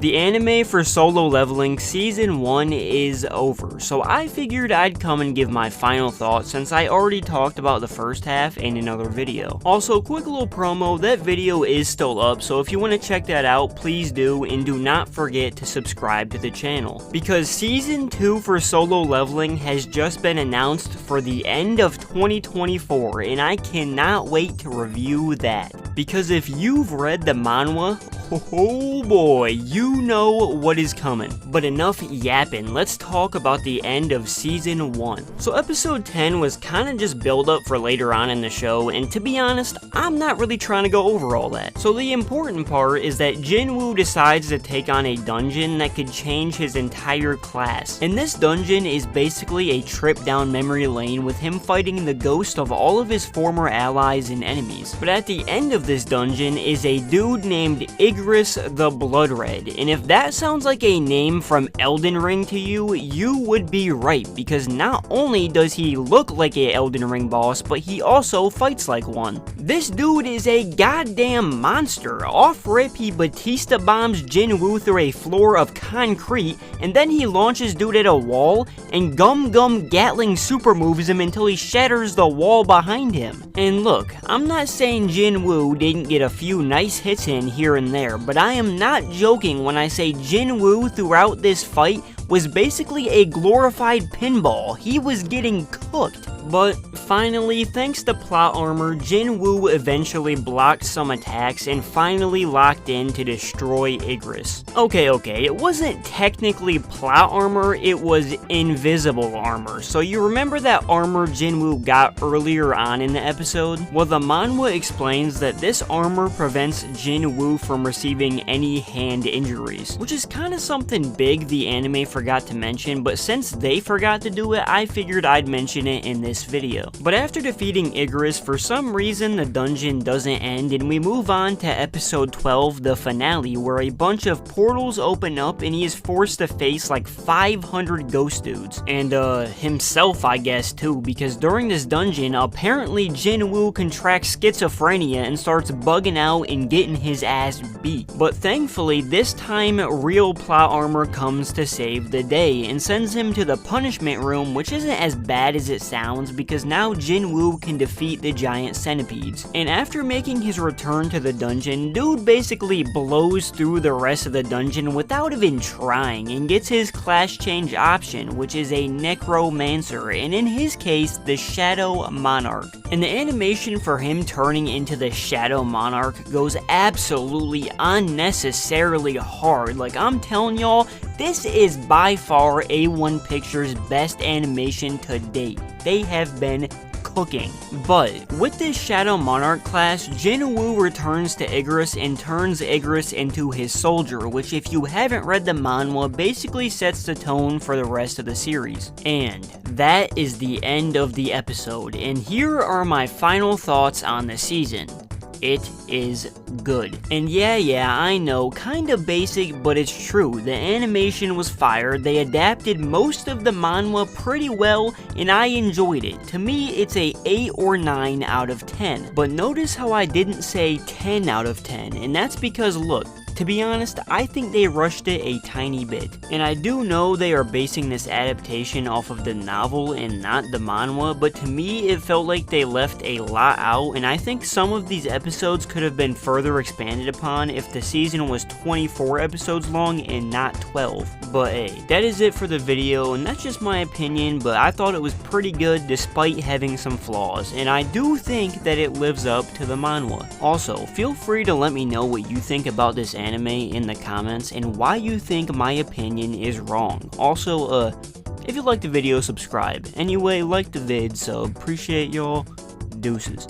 the anime for Solo Leveling Season 1 is over, so I figured I'd come and give my final thoughts since I already talked about the first half in another video. Also, quick little promo, that video is still up, so if you want to check that out, please do, and do not forget to subscribe to the channel. Because Season 2 for Solo Leveling has just been announced for the end of 2024, and I cannot wait to review that. Because if you've read the manhwa, oh boy, you know what is coming. But enough yapping, let's talk about the end of Season 1. So episode 10 was kinda just build up for later on in the show, and to be honest, I'm not really trying to go over all that. So the important part is that Jinwoo decides to take on a dungeon that could change his entire class. And this dungeon is basically a trip down memory lane with him fighting the ghost of all of his former allies and enemies. But at the end of this dungeon is a dude named Igris the Blood Red, and if that sounds like a name from Elden Ring to you, you would be right, because not only does he look like a Elden Ring boss, but he also fights like one. This dude is a goddamn monster. Off-rip, he Batista bombs Jinwoo through a floor of concrete, and then he launches dude at a wall, and Gum Gatling super moves him until he shatters the wall behind him. And look, I'm not saying Jinwoo didn't get a few nice hits in here and there, but I am not joking when I say Jinwoo throughout this fight was basically a glorified pinball. He was getting cooked. But finally, thanks to plot armor, Jinwoo eventually blocked some attacks and finally locked in to destroy Igris. Okay, it wasn't technically plot armor, it was invisible armor. So you remember that armor Jinwoo got earlier on in the episode? Well, the manhwa explains that this armor prevents Jinwoo from receiving any hand injuries, which is kind of something big the anime forgot to mention, but since they forgot to do it, I figured I'd mention it in this video. But after defeating Igris, for some reason the dungeon doesn't end, and we move on to episode 12, the finale, where a bunch of portals open up and he is forced to face like 500 ghost dudes. And himself, I guess, too, because during this dungeon, apparently Jinwoo contracts schizophrenia and starts bugging out and getting his ass beat. But thankfully, this time real plot armor comes to save the day and sends him to the punishment room, which isn't as bad as it sounds, because now Jinwoo can defeat the giant centipedes. And after making his return to the dungeon, dude basically blows through the rest of the dungeon without even trying and gets his class change option, which is a necromancer, and in his case, the Shadow Monarch. And the animation for him turning into the Shadow Monarch goes absolutely unnecessarily hard. Like, I'm telling y'all, this is by far A1 Pictures' best animation to date. They have been cooking. But with this Shadow Monarch class, Jinwoo returns to Igris and turns Igris into his soldier, which, if you haven't read the manhwa, basically sets the tone for the rest of the series. And that is the end of the episode, and here are my final thoughts on the season. It is good. And yeah, I know, kinda basic, but it's true. The animation was fire, they adapted most of the manhwa pretty well, and I enjoyed it. To me, it's a 8 or 9 out of 10. But notice how I didn't say 10 out of 10, and that's because, look, to be honest, I think they rushed it a tiny bit. And I do know they are basing this adaptation off of the novel and not the manhwa, but to me it felt like they left a lot out, and I think some of these episodes could have been further expanded upon if the season was 24 episodes long and not 12. But hey, that is it for the video, and that's just my opinion, but I thought it was pretty good despite having some flaws, and I do think that it lives up to the manhwa. Also, feel free to let me know what you think about this anime in the comments and why you think my opinion is wrong. Also, if you liked the video, subscribe. Anyway, like the vid, so appreciate y'all. Deuces.